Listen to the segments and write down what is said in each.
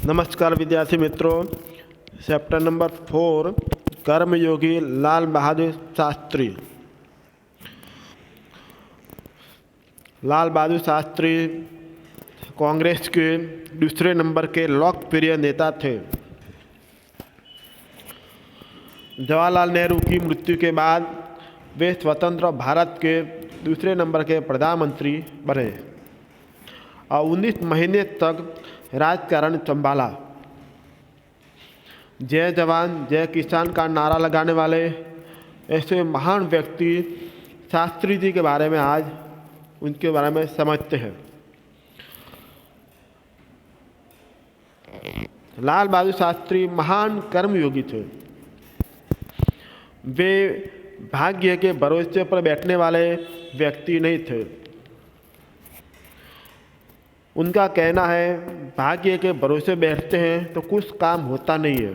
नमस्कार विद्यार्थी मित्रों, चैप्टर नंबर 4 कर्मयोगी लाल बहादुर शास्त्री। लाल बहादुर शास्त्री कांग्रेस के दूसरे नंबर के लोकप्रिय नेता थे। जवाहरलाल नेहरू की मृत्यु के बाद वे स्वतंत्र भारत के दूसरे नंबर के प्रधानमंत्री बने और 19 महीने तक राजकारण संभाला। जय जवान जय किसान का नारा लगाने वाले ऐसे महान व्यक्ति शास्त्री जी के बारे में आज उनके बारे में समझते हैं। लाल बहादुर शास्त्री महान कर्मयोगी थे। वे भाग्य के भरोसे पर बैठने वाले व्यक्ति नहीं थे। उनका कहना है, भाग्य के भरोसे बैठते हैं तो कुछ काम होता नहीं है।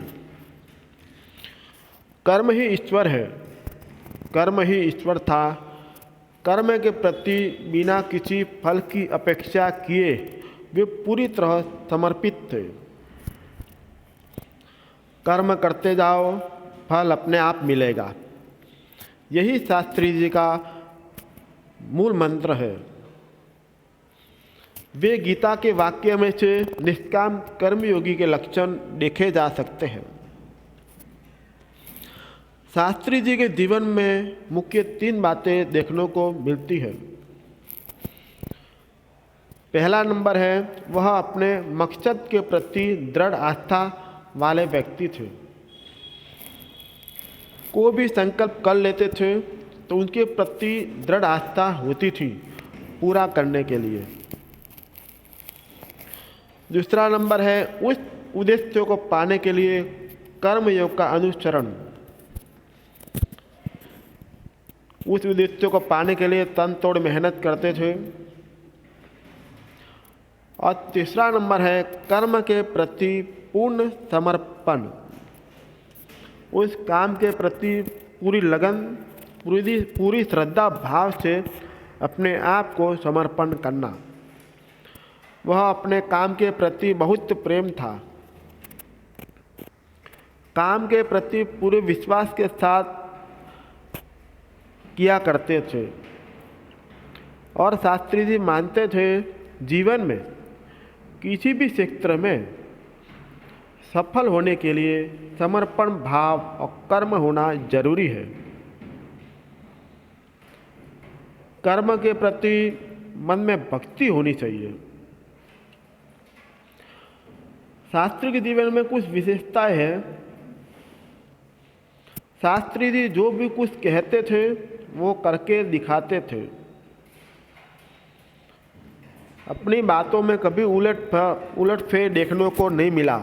कर्म ही ईश्वर है, कर्म ही ईश्वर था। कर्म के प्रति बिना किसी फल की अपेक्षा किए वे पूरी तरह समर्पित थे। कर्म करते जाओ, फल अपने आप मिलेगा। यही शास्त्री जी का मूल मंत्र है। वे गीता के वाक्य में से निष्काम कर्मयोगी के लक्षण देखे जा सकते हैं। शास्त्री जी के जीवन में मुख्य 3 बातें देखने को मिलती है। पहला नंबर है, वह अपने मकसद के प्रति दृढ़ आस्था वाले व्यक्ति थे। कोई भी संकल्प कर लेते थे तो उनके प्रति दृढ़ आस्था होती थी पूरा करने के लिए। दूसरा नंबर है, उस उद्देश्य को पाने के लिए कर्मयोग का अनुसरण। उस उद्देश्य को पाने के लिए तन तोड़ मेहनत करते थे। और तीसरा नंबर है, कर्म के प्रति पूर्ण समर्पण। उस काम के प्रति पूरी लगन, पूरी श्रद्धा भाव से अपने आप को समर्पण करना। वह अपने काम के प्रति बहुत प्रेम था। काम के प्रति पूरे विश्वास के साथ किया करते थे। और शास्त्री जी मानते थे, जीवन में किसी भी क्षेत्र में सफल होने के लिए समर्पण भाव और कर्म होना जरूरी है। कर्म के प्रति मन में भक्ति होनी चाहिए। शास्त्री के जीवन में कुछ विशेषताएं हैं। शास्त्री जी जो भी कुछ कहते थे वो करके दिखाते थे। अपनी बातों में कभी उलटफेर देखने को नहीं मिला।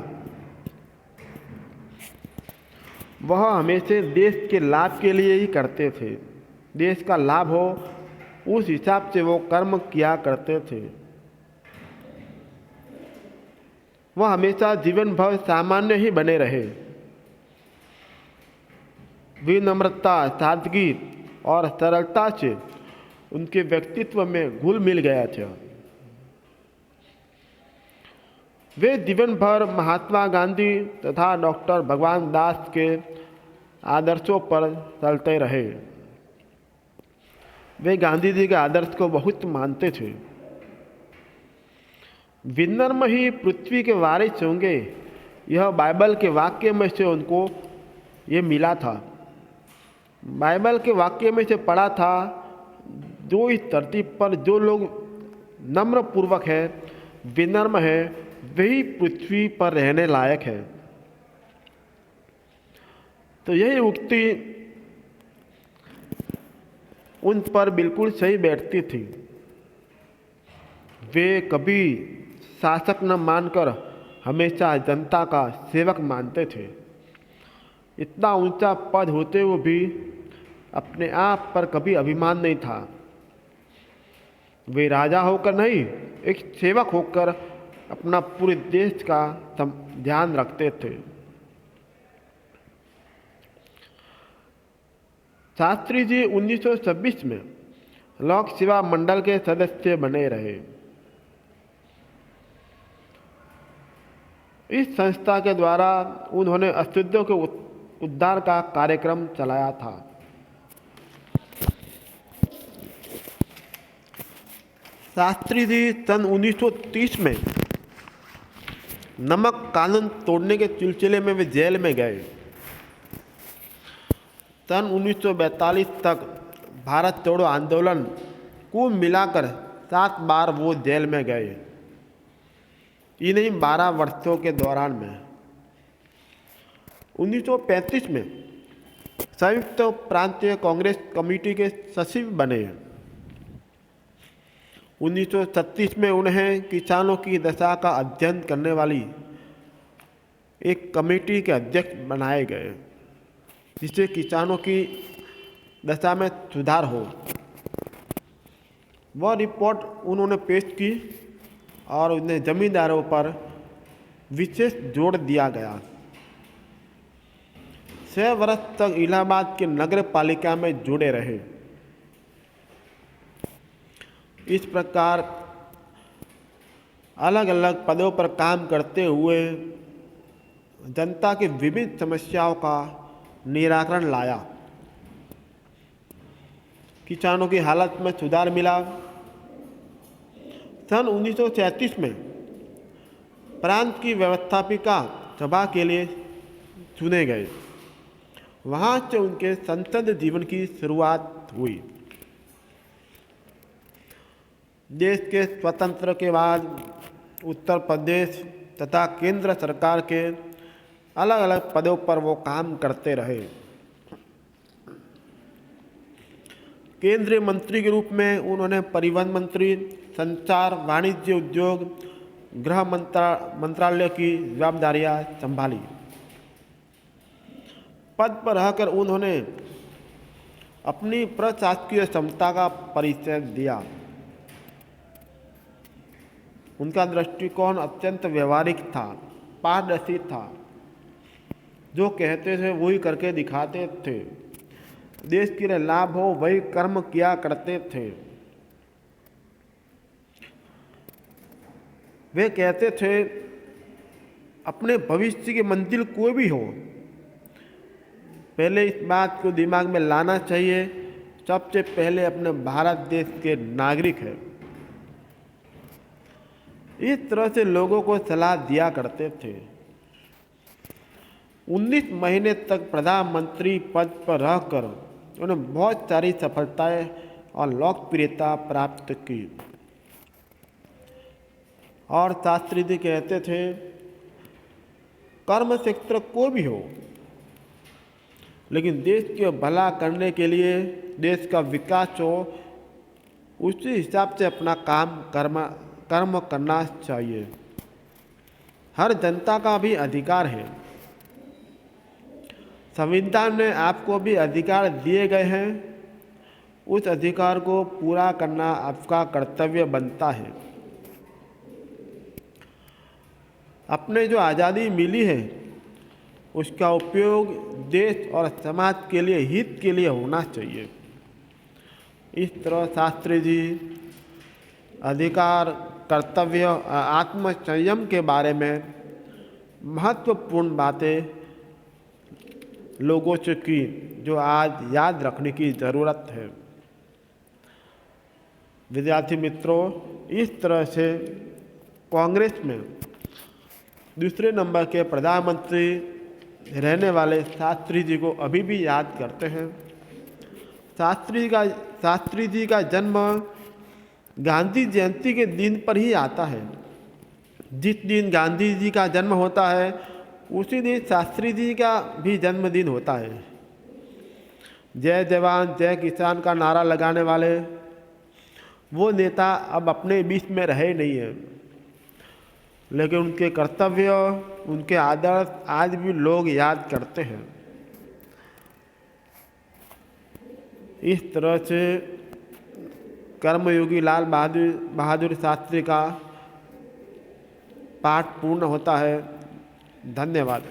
वह हमेशा देश के लाभ के लिए ही करते थे। देश का लाभ हो उस हिसाब से वो कर्म किया करते थे। वह हमेशा जीवन भर सामान्य ही बने रहे। विनम्रता, सादगी और सरलता से उनके व्यक्तित्व में घुल मिल गया था। वे जीवन भर महात्मा गांधी तथा डॉक्टर भगवान दास के आदर्शों पर चलते रहे। वे गांधी जी के आदर्श को बहुत मानते थे। विनम्र ही पृथ्वी के वारिस होंगे, यह बाइबल के वाक्य में से उनको ये मिला था। बाइबल के वाक्य में से पढ़ा था, जो इस धरती पर जो लोग नम्र पूर्वक है, विनम्र है, वही पृथ्वी पर रहने लायक है। तो यही उक्ति उन पर बिल्कुल सही बैठती थी। वे कभी शासक न मानकर हमेशा जनता का सेवक मानते थे। इतना ऊंचा पद होते हुए भी अपने आप पर कभी अभिमान नहीं था। वे राजा होकर नहीं, एक सेवक होकर अपना पूरे देश का ध्यान रखते थे। शास्त्री जी 1926 में लोक सेवा मंडल के सदस्य बने रहे। इस संस्था के द्वारा उन्होंने अस्तित्व के उद्धार का कार्यक्रम चलाया था। शास्त्री जी सन 1930 में नमक कानून तोड़ने के सिलसिले में वे जेल में गए। सन 1942 तक भारत छोड़ो आंदोलन को मिलाकर 7 बार वो जेल में गए, इन्हीं 12 वर्षों के दौरान में। 1935 में संयुक्त प्रांतीय कांग्रेस कमेटी के सचिव बने। 1936 में उन्हें किसानों की दशा का अध्ययन करने वाली एक कमेटी के अध्यक्ष बनाए गए, जिससे किसानों की दशा में सुधार हो। वह रिपोर्ट उन्होंने पेश की और उन्हें जमींदारों पर विशेष जोर दिया गया। 6 वर्ष तक इलाहाबाद के नगर पालिका में जुड़े रहे। इस प्रकार अलग अलग पदों पर काम करते हुए जनता की विभिन्न समस्याओं का निराकरण लाया। किसानों की हालत में सुधार मिला। सन 1937 में प्रांत की व्यवस्थापिका सभा के लिए चुने गए। वहाँ से उनके संसद जीवन की शुरुआत हुई। देश के स्वतंत्र के बाद उत्तर प्रदेश तथा केंद्र सरकार के अलग अलग पदों पर वो काम करते रहे। केंद्रीय मंत्री के रूप में उन्होंने परिवहन मंत्री, संचार, वाणिज्य, उद्योग, गृह मंत्रालय की जिम्मेदारियां संभाली। पद पर रहकर उन्होंने अपनी प्रशासकीय क्षमता का परिचय दिया। उनका दृष्टिकोण अत्यंत व्यवहारिक था, पारदर्शी था। जो कहते थे वही करके दिखाते थे। देश के लिए लाभ हो वही कर्म किया करते थे। वे कहते थे अपने भविष्य की मंजिल कोई भी हो, पहले इस बात को दिमाग में लाना चाहिए, सबसे पहले अपने भारत देश के नागरिक है। इस तरह से लोगों को सलाह दिया करते थे। 19 महीने तक प्रधानमंत्री पद पर रहकर उन्होंने बहुत सारी सफलताएं और लोकप्रियता प्राप्त की। और शास्त्री जी कहते थे कर्म क्षेत्र कोई भी हो, लेकिन देश के भला करने के लिए, देश का विकास हो, उसी हिसाब से अपना कर्म करना चाहिए। हर जनता का भी अधिकार है। संविधान में आपको भी अधिकार दिए गए हैं, उस अधिकार को पूरा करना आपका कर्तव्य बनता है। अपने जो आज़ादी मिली है उसका उपयोग देश और समाज के लिए, हित के लिए होना चाहिए। इस तरह शास्त्री जी अधिकार, कर्तव्य, आत्म संयम के बारे में महत्वपूर्ण बातें लोगों से की, जो आज याद रखने की ज़रूरत है। विद्यार्थी मित्रों, इस तरह से कांग्रेस में दूसरे नंबर के प्रधानमंत्री रहने वाले शास्त्री जी को अभी भी याद करते हैं। शास्त्री जी का जन्म गांधी जयंती के दिन पर ही आता है। जिस दिन गांधी जी का जन्म होता है उसी दिन शास्त्री जी का भी जन्मदिन होता है। जय जवान जय किसान का नारा लगाने वाले वो नेता अब अपने बीच में रहे नहीं है, लेकिन उनके कर्तव्य, उनके आदर्श आज भी लोग याद करते हैं। इस तरह से कर्मयोगी लाल बहादुर शास्त्री का पाठ पूर्ण होता है। धन्यवाद।